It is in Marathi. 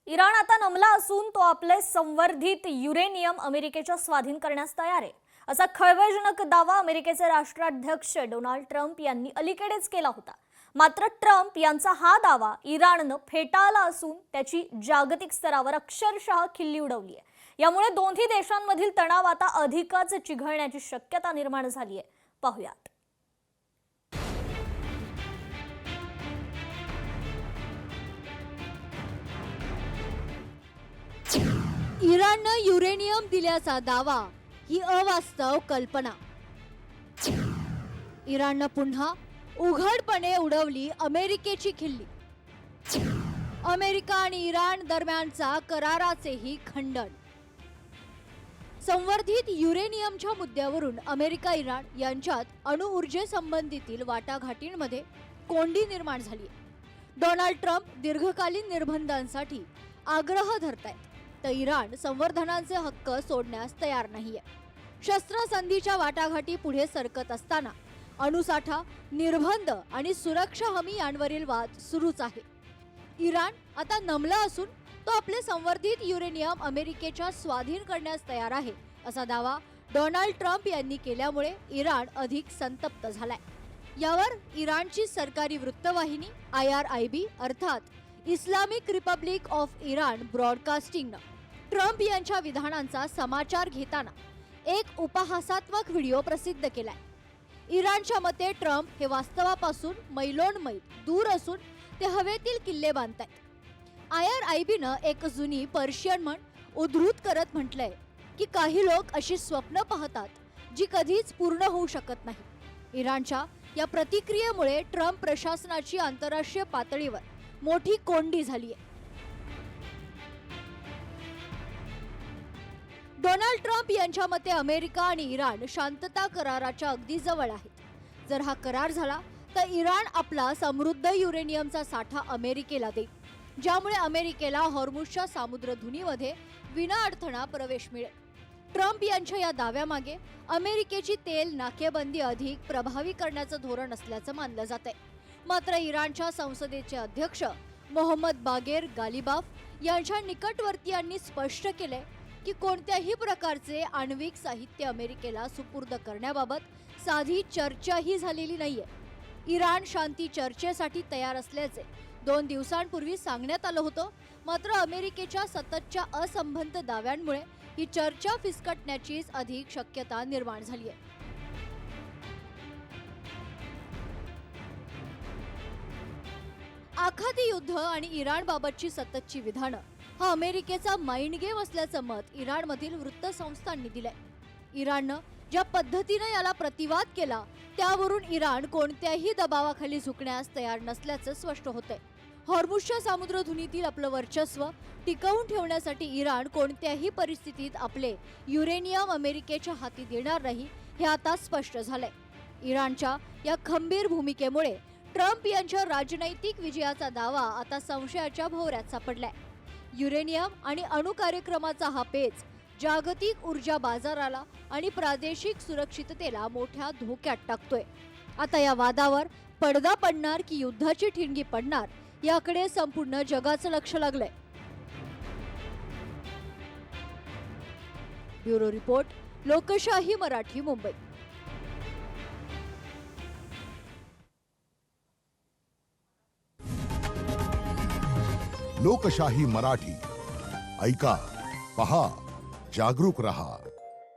इराण आता नमला असून तो आपले संवर्धित युरेनियम अमेरिकेच्या स्वाधीन करण्यास तयार आहे असा खळबळजनक दावा अमेरिकेचे राष्ट्राध्यक्ष डोनाल्ड ट्रम्प यांनी अलीकडेच केला होता। मात्र ट्रम्प यांचा हा दावा इराणने फेटाळला असून त्याची जागतिक स्तरावर अक्षरशः खिल्ली उडवली आहे। यामुळे दोन्ही देशांमधील तणाव आता अधिकच चिघळण्याची शक्यता निर्माण झाली आहे। पाहूयात। इराणनं युरेनियम दिल्याचा दावा ही अवास्तव कल्पना। इराणनं पुन्हा उघडपणे उडवली अमेरिकेची खिल्ली। अमेरिका आणि इराण दरम्यानचा कराराचेही खंडन। संवर्धित युरेनियमच्या मुद्द्यावरून अमेरिका इराण यांच्यात अणुऊर्जेसंबंधीतील वाटाघाटींमध्ये कोंडी निर्माण झाली। डोनाल्ड ट्रम्प दीर्घकालीन निर्बंधांसाठी आग्रह धरतायत तर इराण संवर्धनांचे हक्क सोडण्यास तयार नाहीये। शस्त्रसंधीच्या वाटाघाटी पुढे सरकत असताना अणुसाठा, निर्बंध आणि सुरक्षा हमी यांवरील वाद सुरूच आहे। इराण आता नमला असून तो आपले संवर्धित युरेनियम अमेरिकेच्या स्वाधीन करण्यास तयार आहे असा दावा डोनाल्ड ट्रम्प यांनी केल्यामुळे इराण अधिक संतप्त झालाय। यावर इराणची सरकारी वृत्तवाहिनी IRIB अर्थात इस्लामिक रिपब्लिक ऑफ इराण ब्रॉडकास्टिंगनं ट्रम्प यांच्या विधानांचा समाचार घेताना एक उपहासात्मक व्हिडिओ प्रसिद्ध केलाय। इराणच्या मते ट्रम्प हे वास्तवापासून मैलोनमैल दूर असून ते हवेतील किल्ले बांधतायत। IRIBनं एक जुनी पर्शियन म्हण उद्धृत करत म्हटलंय की काही लोक अशी स्वप्न पाहतात जी कधीच पूर्ण होऊ शकत नाही। इराणच्या या प्रतिक्रियेमुळे ट्रम्प प्रशासनाची आंतरराष्ट्रीय पातळीवर मोठी कोंडी झाली आहे। डोनाल्ड ट्रम्प यांच्या मते अमेरिका आणि इराण शांतता कराराच्या अगदी जवळ आहेत। जर हा करार झाला तर इराण आपला समृद्ध युरेनियमचा साठा अमेरिकेला देईल, ज्यामुळे अमेरिकेला हॉर्मुझच्या सामुद्रधुनीमध्ये विनाअडथळा प्रवेश मिळेल। ट्रम्प यांच्या या दाव्यामागे अमेरिकेची तेल नाकेबंदी अधिक प्रभावी करण्याचं धोरण असल्याचं मानलं जातंय। मात्र इराणच्या संसदेचे अध्यक्ष मोहम्मद बागेर गालिबाफ यांच्या निकटवर्तीयांनी स्पष्ट केले की कोणत्याही प्रकारचे आण्विक साहित्य अमेरिकेला सुपूर्द करण्याबाबत साधी चर्चाही झालेली नाहीये। इराण शांती चर्चेसाठी तयार असल्याचे 2 दिवसांपूर्वी सांगण्यात आलं होतं। मात्र अमेरिकेच्या सततच्या असंबद्ध दाव्यांमुळे ही चर्चा फिसकटण्याचीच अधिक शक्यता निर्माण झाली आहे। आखाती युद्ध आणि इराणबाबतची सततची विधानं हा अमेरिकेचा माइंड गेम असल्याचं मत इराणमधील वृत्तसंस्थांनी दिलंय। इराणनं ज्या पद्धतीने याला प्रतिवाद केला त्यावरून इराण कोणत्याही दबावाखाली झुकण्यास तयार नसल्याचं स्पष्ट होतंय। हॉर्मुझच्या सामुद्रधुनीतील आपलं वर्चस्व टिकवून ठेवण्यासाठी इराण कोणत्याही परिस्थितीत आपले युरेनियम अमेरिकेच्या हाती देणार नाही हे आता स्पष्ट झालंय। इराणच्या या खंबीर भूमिकेमुळे ट्रम्प यांच्या राजनैतिक विजयाचा दावा आता संशयाच्या भोवऱ्यात सापडलाय। युरेनियम आणि अणु कार्यक्रमाचा हा पेच जागतिक ऊर्जा बाजाराला आणि प्रादेशिक सुरक्षिततेला मोठ्या धोक्यात टाकतोय। आता या वादावर पडदा पडणार की युद्धाची ठिणगी पडणार याकडे संपूर्ण जगाचं लक्ष लागलंय। ब्युरो रिपोर्ट, लोकशाही मराठी, मुंबई। लोकशाही मराठी ऐका, पहा, जागरूक रहा।